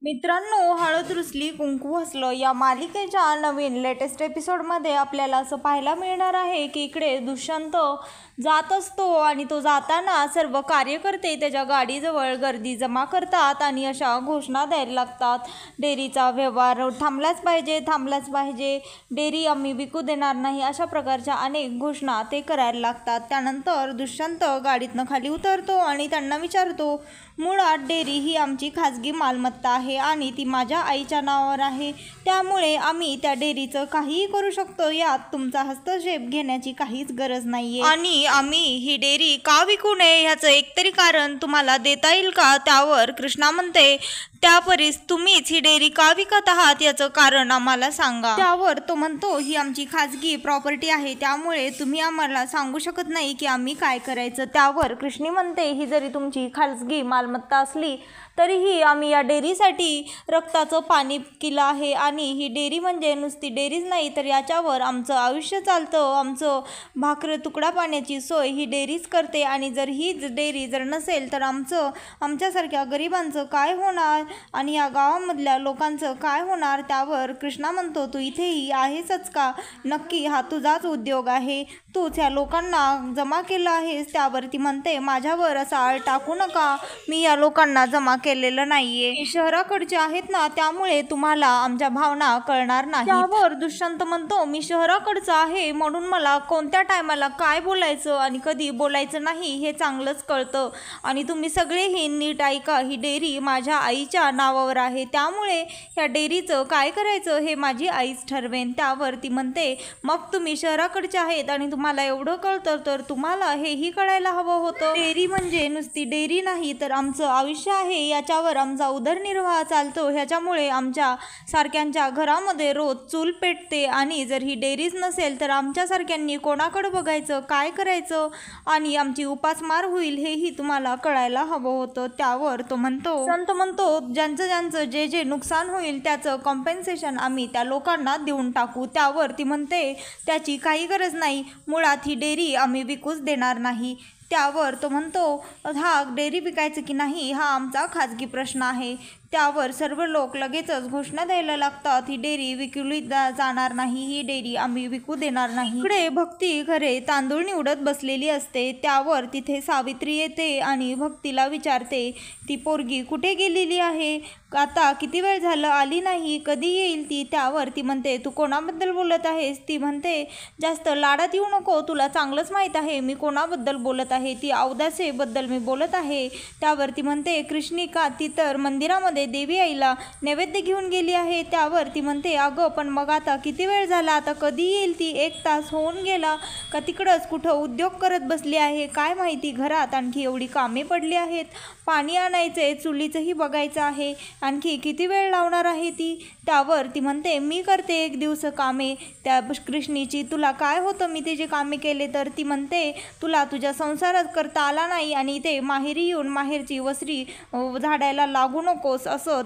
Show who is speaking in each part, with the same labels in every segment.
Speaker 1: मित्रांनो, हळद रुसली कुंकू हसलं या मालिकेच्या नवीन लेटेस्ट एपिसोडमध्ये आपल्याला असं पाहायला मिळणार आहे की इकडे दुष्यंत जात असतो आणि तो जाताना सर्व कार्यकर्ते त्याच्या गाडीजवळ गर्दी जमा करतात आणि अशा घोषणा द्यायला लागतात. डेअरीचा व्यवहार थांबलाच पाहिजे, डेअरी आम्ही विकू देणार नाही, अशा प्रकारच्या अनेक घोषणा ते करायला लागतात. त्यानंतर दुष्यंत गाडीतनं खाली उतरतो आणि त्यांना विचारतो, मुळात डेअरी ही आमची खाजगी मालमत्ता आहे आणि ती माझ्या आईच्या नावावर आहे, त्यामुळे आम्ही त्या डेअरीचं काहीही करू शकतो. यात तुमचा हस्तक्षेप घेण्याची काहीच गरज नाहीये आणि आम्ही ही डेअरी का विकू नये ह्याचं एकतरी कारण तुम्हाला देता येईल का? त्यावर कृष्णा म्हणते, त्यापरीस तुम्हीच ही डेअरी का विकत आहात याचं कारण आम्हाला सांगा. त्यावर तो म्हणतो, ही आमची खाजगी प्रॉपर्टी आहे, त्यामुळे तुम्ही आम्हाला सांगू शकत नाही की आम्ही काय करायचं. त्यावर कृष्णी म्हणते, ही जरी तुमची खाजगी मालमत्ता असली तरीही आम्ही या डेअरीसाठी रक्ताचं पाणी केलं आहे आणि ही डेअरी म्हणजे नुसती डेअरीच नाही तर याच्यावर आमचं आयुष्य चालतं. आमचं भाकर तुकडा पाण्याची सोय ही डेअरीच करते आणि जर ही डेअरी जर नसेल तर आमच्यासारख्या गरिबांचं काय होणार आणि या गावामधल्या लोकांचं काय होणार. त्यावर कृष्णा म्हणतो, तू इथेही आहेसच का? नक्की हा तुझाच उद्योग आहे, तूच ह्या लोकांना जमा केलं आहेस. त्यावरती म्हणते, माझ्यावर असा आळ टाकू नका, मी या लोकांना जमा केलेलं नाहीये, शहराकडचे आहेत ना, त्यामुळे तुम्हाला आमच्या भावना कळणार नाही. त्यावर दुष्यंत म्हणतो, मी शहराकडचा आहे म्हणून मला कोणत्या टायमाला काय बोलायचं आणि कधी बोलायचं नाही हे चांगलंच कळतं आणि तुम्ही सगळेही नीट ऐका, ही डेअरी माझ्या आईच्या नावावर आहे, त्यामुळे ह्या डेअरीचं काय करायचं हे माझी आईच ठरवेन. त्यावर ती म्हणते, मग तुम्ही शहराकडचे आहेत आणि तुम्हाला एवढं कळतं तर तुम्हाला हेही कळायला हवं होतं, डेअरी म्हणजे नुसती डेअरी नाही तर आमचं आयुष्य आहे, याच्यावर आमचा उदरनिर्वाह चालतो, ह्याच्यामुळे आमच्या सारख्यांच्या घरामध्ये रोज चूल पेटते आणि जर ही डेअरीच नसेल तर आमच्यासारख्यांनी कोणाकडे बघायचं, काय करायचं आणि आमची उपासमार होईल हेही तुम्हाला कळायला हवं होतं. त्यावर तो म्हणतो, संत म्हणतो, ज्यांचं जे नुकसान होईल त्याचं कॉम्पेन्सेशन आम्ही त्या लोकांना देऊन टाकू. त्यावर ती म्हणते, त्याची काही गरज नाही, मुळात ही डेअरी आम्ही विकूच देणार नाही. त्यावर तो म्हणतो, हा डेअरी विकायचं की नाही हा आमचा खाजगी प्रश्न आहे. त्यावर सर्व लोक लगेचच घोषणा द्यायला लागतात, ही डेअरी विकली जाणार नाही, ही डेअरी आम्ही विकू देणार नाही. इकडे भक्ती घरे तांदूळ निवडत बसलेली असते. त्यावर तिथे सावित्री येते आणि भक्तीला विचारते, ती पोरगी कुठे गेलेली आहे, आता किती वेळ झालं आली नाही, कधी येईल ती. त्यावर ती म्हणते, तू कोणाबद्दल बोलत आहेस? ती म्हणते, जास्त लाडात येऊ नको, तुला चांगलंच माहीत आहे मी कोणाबद्दल बोलत आहे, ती अवदासेबद्दल मी बोलत आहे. त्यावर ती म्हणते, कृष्णिका ती तर मंदिरामध्ये देवी आईला नैवेद्य घेऊन गेली आहे. त्यावर ती म्हणते, अगं पण मग आता किती वेळ झाला, आता कधी येईल ती, 1 तास होऊन गेला का तिकडंच कुठं उद्योग करत बसली आहे, काय माहिती घरात आणखी एवढी कामे पडली आहेत, पाणी आणायचे, चुलीचंही बघायचं आहे, आणखी किती वेळ लावणार आहे ती. त्यावर ती म्हणते, मी करते 1 दिवस कामे त्या कृष्णीची, तुला काय होतं मी तिचे कामे केले तर. ती म्हणते, तुला तुझ्या संसारात करता आला नाही आणि ते माहेरी येऊन माहेरची वसरी झाडायला लागू नकोस, असं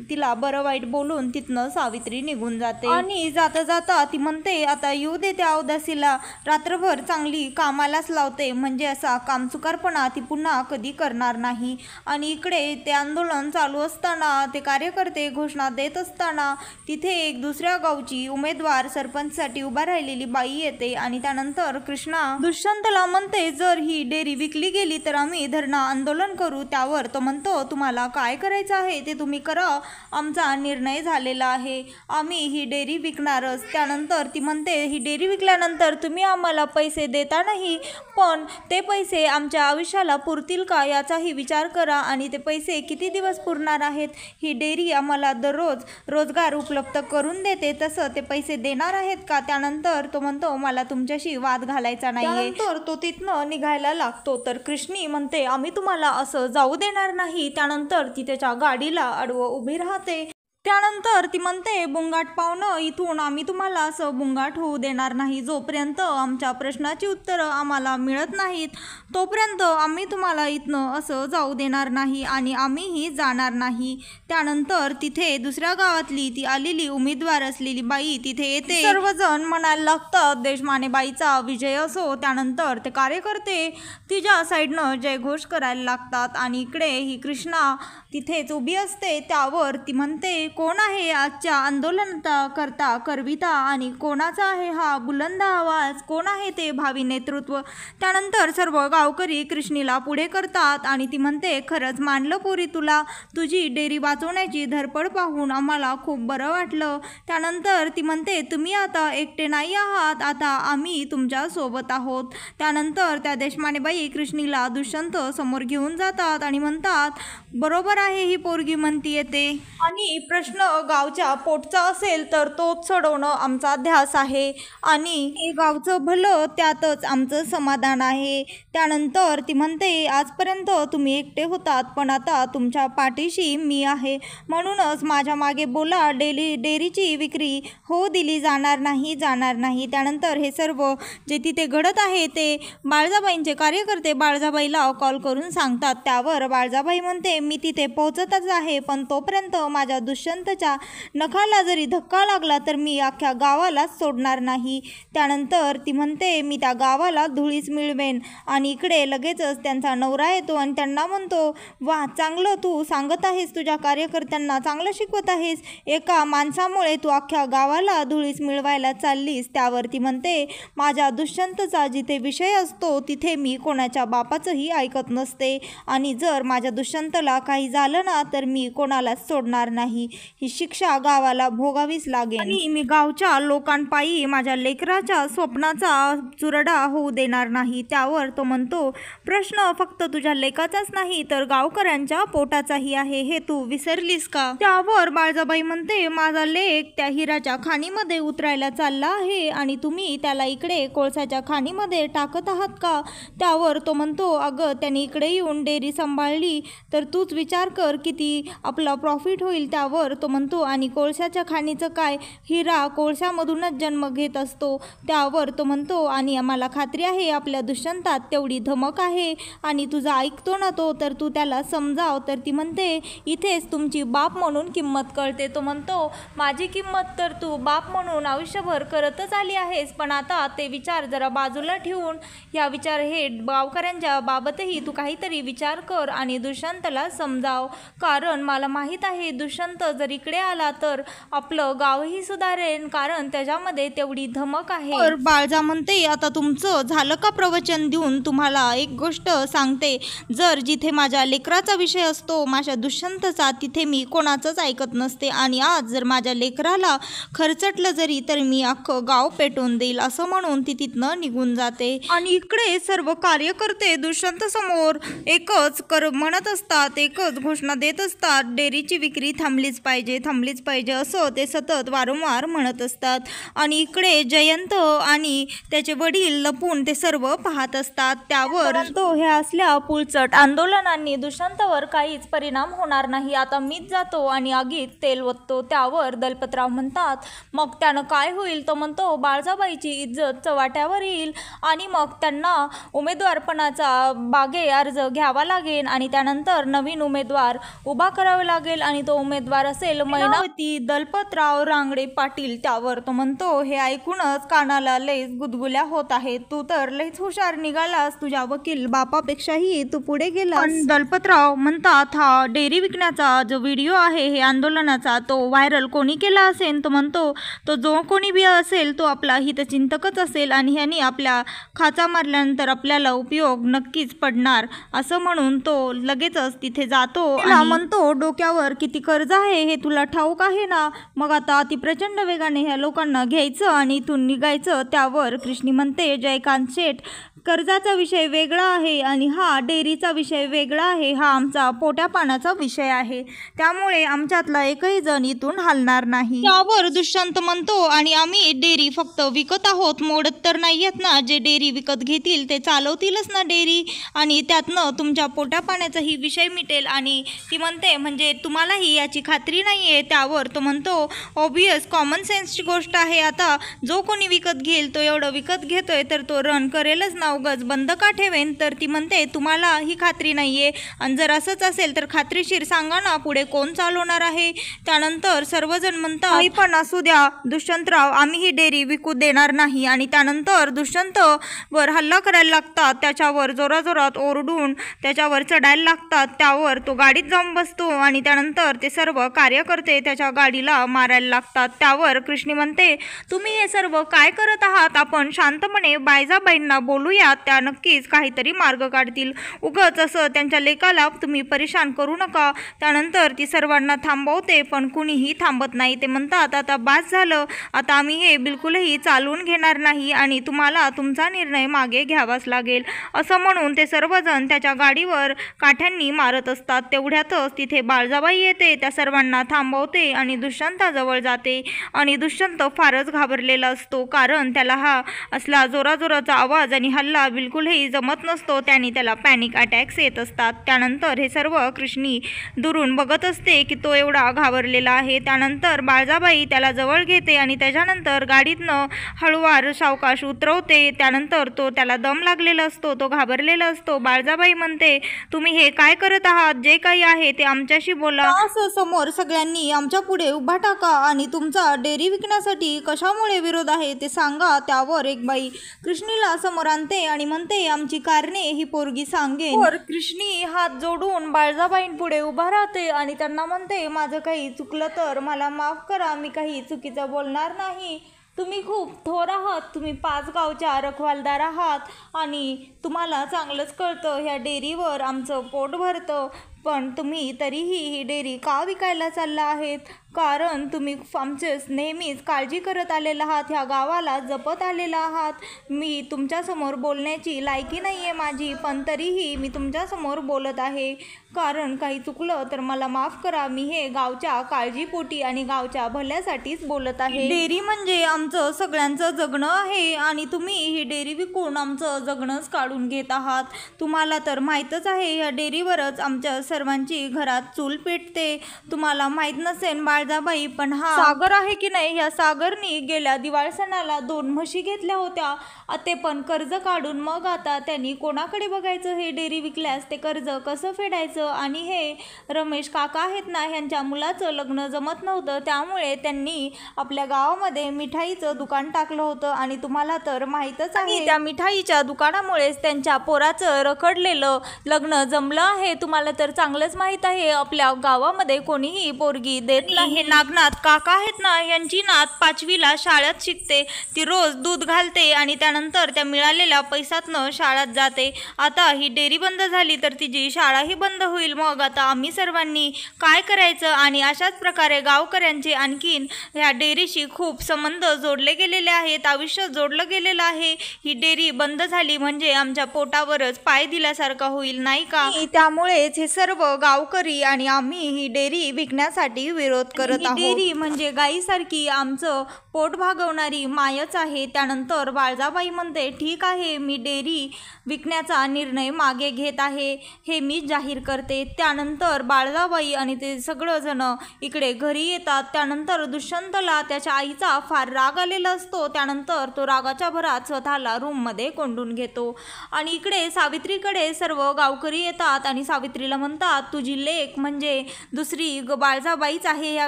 Speaker 1: तिला बरं वाईट बोलून तिथनं सावित्री निघून जाते आणि जाता जाता ती म्हणते, आता येऊ दे त्या अवदासीला, रात्रभर चांगली कामालाच लावते, म्हणजे असा कामचुकारपणा ती पुन्हा कधी करणार नाही. आणि इकडे ते आंदोलन चालू असताना, ते कार्यकर्ते घोषणा देत असताना तिथे एक दुसऱ्या गावची उमेदवार सरपंचसाठी उभा राहिलेली बाई येते आणि त्यानंतर कृष्णा दुष्यंतला म्हणते, जर ही डेअरी विकली गेली तर आम्ही धरणं आंदोलन करू. त्यावर तो म्हणतो, तुम्हाला काय करायचं आहे ते तुम्ही करा, आमचा निर्णय झालेला आहे, आम्ही ही डेअरी विकणारच. त्यानंतर ती म्हणते, ही डेअरी विकल्यानंतर तुम्ही आम्हाला पैसे देता नाही, पण ते पैसे आमच्या आयुष्याला पुरतील का याचाही विचार करा आणि ते पैसे किती दिवस पुरणार आहेत, ही डेअरी आम्हाला दररोज रोजगार उपलब्ध करून देते, तसं ते पैसे देणार आहेत का. त्यानंतर तो म्हणतो, मला तुमच्याशी वाद घालायचा नाहीये. तर तो तिथनं निघायला लागतो तर कृष्णी म्हणते, आम्ही तुम्हाला असं जाऊ देणार नाही. त्यानंतर ती त्याच्या गाडीला आडवं उभी राहते. त्यानंतर ती म्हणते, बुंगाट पाहुणं, इथून आम्ही तुम्हाला असं बुंगाट होऊ देणार नाही. जोपर्यंत आमच्या प्रश्नाची उत्तरं आम्हाला मिळत नाहीत तोपर्यंत आम्ही तुम्हाला इथनं असं जाऊ देणार नाही आणि आम्हीही जाणार नाही. त्यानंतर तिथे दुसऱ्या गावातली ती आलेली उमेदवार असलेली बाई तिथे येते. सर्वजण म्हणायला लागतात, देशमानेबाईचा विजय असो. त्यानंतर ते कार्यकर्ते तिच्या साईडनं जयघोष करायला लागतात आणि इकडे ही कृष्णा तिथेच उभी असते. त्यावर ती म्हणते, कोण आहे आजच्या आंदोलनाकरता करविता आणि कोणाचा आहे हा बुलंद आवाज? कोण आहे ते भावी नेतृत्व? त्यानंतर सर्व गावकरी कृष्णीला पुढे करतात आणि ती म्हणते, खरंच मानलं पोरी तुला. तुझी डेअरी वाचवण्याची धडपड पाहून आम्हाला खूप बरं वाटलं. त्यानंतर ती म्हणते, तुम्ही आता एकटे नाही आहात, आता आम्ही तुमच्या सोबत आहोत. त्यानंतर त्या देशमानेबाई कृष्णीला दुष्यंत समोर घेऊन जातात आणि म्हणतात, बरोबर आहे, ही पोरगी म्हणती येते आणि प्रश्न गावच्या पोटचा असेल तर तोच सोडवणं आमचा ध्यास आहे आणि हे गावचं भलं त्यातच आमचं समाधान आहे. त्यानंतर ती म्हणते, आजपर्यंत तुम्ही एकटे होतात पण आता तुमच्या पाठीशी मी आहे, म्हणूनच माझ्या मागे बोला. डेअरीची विक्री हो दिली जाणार नाही, जाणार नाही. त्यानंतर हे सर्व जे तिथे घडत आहे ते बाळजाबाईंचे कार्यकर्ते बाळजाबाईला कॉल करून सांगतात. त्यावर बाळजाबाई म्हणते, मी तिथे पोहोचतच आहे, पण तोपर्यंत माझ्या दुष्यंतच्या नखाला जरी धक्का लागला तर मी अख्ख्या गावालाच सोडणार नाही. त्यानंतर ती म्हणते, मी त्या गावाला धुळीच मिळवेन. आणि इकडे लगेचच त्यांचा नवरा येतो आणि त्यांना म्हणतो, वा, चांगलं तू सांगत आहेस, तुझ्या कार्यकर्त्यांना चांगलं शिकवत आहेस. एका माणसामुळे तू अख्ख्या गावाला धुळीच मिळवायला चाललीस. त्यावर ती म्हणते, माझ्या दुष्यंतचा जिथे विषय असतो तिथे मी कोणाच्या बापाचंही ऐकत नसते आणि जर माझ्या दुष्यंतला काही झालं ना तर मी कोणालाच सोडणार नाही. ही शिक्षा गावाला भोगावीच लागेल आणि मी गावच्या लोकांपायी माझ्या लेकराच्या स्वप्नाचा चुरडा होऊ देणार नाही. त्यावर तो म्हणतो, प्रश्न फक्त तुझ्या लेकाचाच नाही तर गावकऱ्यांच्या पोटाचाही आहे, हे तू विसरलीस का? त्यावर बाळजाबाई म्हणते, माझा लेक त्या हिराच्या खाणीमध्ये उतरायला चालला आहे आणि तुम्ही त्याला इकडे कोळसाच्या खाणीमध्ये टाकत आहात का? त्यावर तो म्हणतो, अगं त्याने इकडे येऊन डेअरी सांभाळली तर तूच विचार कर किती आपला प्रॉफिट होईल. त्यावर तो म्हणतो, आणि कोळशाच्या खाणीचं काय? हिरा कोळशामधूनच जन्म घेत असतो. त्यावर तो म्हणतो, आणि आम्हाला खात्री आहे आपल्या दुष्यंतात तेवढी धमक आहे आणि तुझा ऐकतो ना तो, तर तू त्याला समजाव. तर ती म्हणते, इथेच तुमची बाप म्हणून किंमत कळते. तो म्हणतो, माझी किंमत तर तू बाप म्हणून आयुष्यभर करतच आली आहेस, पण आता ते विचार जरा बाजूला ठेवून या विचार हे गावकऱ्यांच्या बाबतही तू काहीतरी विचार कर आणि दुष्यंतला समजाव, कारण मला माहीत आहे दुष्यंत जर इकडे आला तर आपलं गावही सुधारेल, कारण त्याच्यामध्ये तेवढी धमक आहे. तर बाळजा म्हणते, आता तुमचं झालं का प्रवचन देऊन? तुम्हाला एक गोष्ट सांगते, जर जिथे माझ्या लेकराचा विषय असतो माझ्या दुष्यंतचा, तिथे मी कोणाचंच ऐकत नसते आणि आज जर माझ्या लेकराला खर्चटलं जरी तर मी अख्खं गाव पेटवून देईल, असं म्हणून ती तिथनं निघून जाते. आणि इकडे सर्व कार्यकर्ते दुष्यंत समोर एकच म्हणत असतात, एकच घोषणा देत असतात, डेअरीची विक्री थांबलीच पाहिजे, थांबलीच पाहिजे, असं ते सतत वारंवार म्हणत असतात. आणि इकडे जयंत आणि त्याचे वडील लपून ते सर्व पाहत असतात. त्यावर तो ह्या असल्या पुलचट आंदोलनांनी दुष्यंतवर काहीच परिणाम होणार नाही, आता मीच जातो आणि आगीत तेल ओततो. त्यावर दलपतराव म्हणतात, मग त्यानं काय होईल? तो म्हणतो, बाळजाबाईची इज्जत चव्हाट्यावर येईल आणि मग त्यांना उमेदवारपणाचा बागे अर्ज घ्यावा लागेल आणि त्यानंतर नवीन उमेदवार उभा करावा लागेल आणि तो उमेदवार असेल मैनावती दलपतराव रांगडे पाटील. त्यावर तो म्हणतो, हे ऐकूनच कानाला लयच गुदगुल्या होत आहेत, तू तर लयच हुशार निघालास, तुझ्या वकील बापापेक्षाही तू पुढे गेलास. पण दलपतराव म्हणतात, हा डेअरी विकण्याचा जो व्हिडिओ आहे हे आंदोलनाचा, तो व्हायरल कोणी केला असेल? तो म्हणतो, तो जो कोणी बी असेल तो आपला हितचिंतकच असेल आणि ह्यानी आपल्या खाचा मारल्यानंतर आपल्याला उपयोग नक्कीच पडणार, असं म्हणून तो लगेचच तिथे जातो आणि म्हणतो, डोक्यावर किती कर्ज आहे हे तुला ठाऊक आहे ना? मग आता अति प्रचंड वेगाने ह्या लोकांना घ्यायचं आणि इथून निघायचं. त्यावर कृष्णी म्हणते, जयकांत शेठ, कर्जाचा विषय वेगळा आहे आणि हा डेअरीचा विषय वेगळा आहे, हा आमचा पोट्या पाण्याचा विषय आहे, त्यामुळे आमच्यातला एकही जण इथून हलणार नाही. त्यावर दुष्यंत म्हणतो, आणि आम्ही डेअरी फक्त विकत आहोत, मोडत तर नाही आहेत ना? जे डेअरी विकत घेतील ते चालवतीलच ना डेअरी, आणि त्यातनं तुमच्या पोट्या पाण्याचाही विषय मिटेल. आणि ती म्हणते, म्हणजे तुम्हालाही याची खात्री खात्री नाही आहे. त्यावर तो म्हणतो ऑब्वियस कॉमन सेन्सची गोष्ट आहे. आता जो कोणी विकत घेईल तो एवढं विकत घेतोय तर तो रन करेलच ना, उगाच बंद का ठेवेन. तर ती म्हणते तुम्हाला ही खात्री नाही आहे आणि जर असंच असेल तर खात्रीशीर सांगा ना पुढे कोण चालवणार आहे. त्यानंतर सर्वजण म्हणतात काही पण असू द्या दुष्यंतराव, आम्ही ही डेअरी विकू देणार नाही. आणि त्यानंतर दुष्यंतवर हल्ला करायला लागतात, त्याच्यावर जोराजोरात ओरडून त्याच्यावर चढायला लागतात. त्यावर तो गाडीत जाऊन बसतो आणि त्यानंतर ते सर्व कार्यकर्ते त्याच्या गाडीला मारायला लागतात. त्यावर कृष्णी म्हणते तुम्ही हे सर्व काय करत आहात, आपण शांतपणे बायजाबाईंना बोलूयात, त्या नक्कीच काहीतरी मार्ग काढतील, उगाच असं त्यांच्या लेकाला तुम्ही परेशान करू नका. त्यानंतर ती सर्वांना थांबवते पण कुणीही थांबत नाही. ते म्हणतात आता बास झालं, आता आम्ही हे बिलकुलही चालवून घेणार नाही आणि तुम्हाला तुमचा निर्णय मागे घ्यावाच लागेल. असं म्हणून ते सर्वजण त्याच्या गाडीवर काठ्यांनी मारत असतात. तेवढ्यातच तिथे बाळजाबाई येते, त्या सर्वांना थांबवते आणि दुष्यंताजवळ जाते. आणि दुष्यंत फारच घाबरलेला असतो, कारण त्याला हा असला जोराजोराचा आवाज आणि हल्ला बिलकुलही जमत नसतो. त्याने त्याला पॅनिक अटॅक्स येत असतात. त्यानंतर हे सर्व कृष्णी दुरून बघत असते की तो एवढा घाबरलेला आहे. त्यानंतर बाळजाबाई त्याला जवळ घेते आणि त्याच्यानंतर गाडीतनं हळूवार सावकाश उतरवते. त्यानंतर तो त्याला दम लागलेला असतो, तो घाबरलेला असतो. बाळजाबाई म्हणते तुम्ही हे काय करत आहात, जे काही आहे ते आमच्याशी बोला. असं समोर सगळ्यांनी आमच्या पुढे उभा टाका आणि तुमचा डेअरी विकण्यासाठी कशामुळे विरोध आहे ते सांगा. त्यावर एक बाई कृष्णीला समोर आणते आणि म्हणते आमची कारणे ही पोरगी सांगेन. कृष्णी हात जोडून बाळजाबाईंपुढे उभा राहते आणि त्यांना म्हणते माझं काही चुकलं तर मला माफ करा, मी काही चुकीचं बोलणार नाही. तुम्ही खूप थोर आहात, तुम्ही 5 गावच्या रखवालदार आहात आणि तुम्हाला चांगलंच कळतं ह्या डेअरीवर आमचं पोट भरतं, पण तुम्ही तरीही ही डेअरी का विकायला चालला आहेत, कारण तुम्ही आमचे नेहमीच काळजी करत आलेला आहात, ह्या गावाला जपत आलेला आहात. मी तुमच्यासमोर बोलण्याची लायकी नाही आहे माझी, पण तरीही मी तुमच्यासमोर बोलत आहे, कारण काही चुकलं तर मला माफ करा. मी हे गावच्या काळजीपोटी आणि गावच्या भल्यासाठीच बोलत आहे. डेअरी म्हणजे आमचं सगळ्यांचं जगणं आहे आणि तुम्ही ही डेअरी विकून आमचं जगणंच काढून घेत आहात. तुम्हाला तर माहीतच आहे ह्या डेअरीवरच आमच्या सर्वांची घरात चूल पेटते. तुम्हाला माहीत नसेल बाळजाबाई, पण हा सागर आहे की नाही, ह्या सागरनी गेल्या दिवाळी सणाला 2 म्हशी घेतल्या होत्या, ते पण कर्ज काढून. मग आता त्यांनी कोणाकडे बघायचं, हे डेअरी विकल्यास ते कर्ज कसं फेडायचं. आणि हे रमेश काका आहेत ना, ह्यांच्या मुलाचं लग्न जमत नव्हतं, त्यामुळे त्यांनी आपल्या गावामध्ये मिठाईचं दुकान टाकलं होतं आणि तुम्हाला तर माहीतच आहे त्या मिठाईच्या दुकानामुळेच त्यांच्या पोराचं रखडलेलं लग्न जमलं आहे. तुम्हाला तर चांगलंच माहीत आहे आपल्या गावामध्ये कोणीही पोरगी देत नाही. हे नागनाथ काका आहेत ना, यांची नात 5वीला शाळेत शिकते, ती रोज दूध घालते आणि त्यानंतर त्या मिळालेल्या पैशातनं शाळेत जाते. आता ही डेअरी बंद झाली तर तिची शाळाही बंद होईल, मग आता आम्ही सर्वांनी काय करायचं. आणि अशाच प्रकारे गावकऱ्यांचे आणखीन ह्या डेअरीशी खूप संबंध जोडले गेलेले आहेत, आयुष्य जोडलं गेलेलं आहे. ही डेअरी बंद झाली म्हणजे आमच्या पोटावरच पाय दिल्यासारखा होईल, नाही का. त्यामुळेच हे सर्व गावकरी आणि आम्ही ही डेअरी विकण्यासाठी विरोध करत आहोत. डेअरी म्हणजे गाईसारखी आमचं पोट भागवणारी मायच आहे. त्यानंतर बाळजाबाई म्हणते ठीक आहे, मी डेअरी विकण्याचा निर्णय मागे घेत आहे, हे मी जाहीर करते. त्यानंतर बाळजाबाई आणि ते सगळंजण इकडे घरी येतात. त्यानंतर दुष्यंतला त्याच्या आईचा फार राग आलेला असतो. त्यानंतर तो रागाच्या भरात स्वतःला रूममध्ये कोंडून घेतो. आणि इकडे सावित्रीकडे सर्व गावकरी येतात आणि सावित्रीला म्हणतात तुझी लेक म्हणजे दुसरी बाळजाबाईच आहे या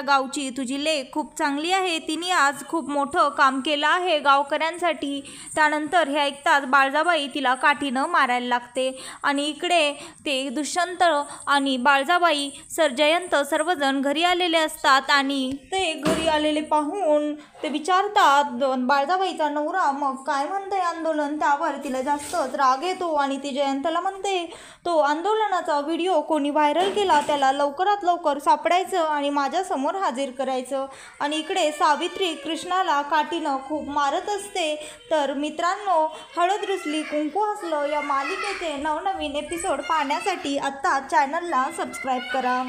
Speaker 1: गावची, तुझी लेक खूप चांगली आहे, तिने आज खूप मोठं काम केलं आहे गावकऱ्यांसाठी. त्यानंतर हे ऐकताच बाळजाबाई तिला काठीनं मारायला लागते. आणि इकडे ते दुष्यंत आणि बाळजाबाई जयंत सर्वजण घरी आलेले असतात आणि ते घरी आलेले पाहून ते विचारतात बाळजाबाईचा नवरा मग काय म्हणते आंदोलन. त्यावर तिला जास्तच राग येतो आणि ती जयंतला म्हणते तो आंदोलनाचा व्हिडिओ कोणी व्हायरल केला त्याला लवकरात लवकर सापडायचं आणि माझ्यासमोर हाजीर करायचं. आणि इकडे सावित्री कृष्णाला काठीनं खूप मारत असते. तर मित्रांनो, हळद रुसली कुंकू हसलं या मालिकेचे नवनवीन एपिसोड पाहण्यासाठी आत्ता चॅनलला सबस्क्राईब करा.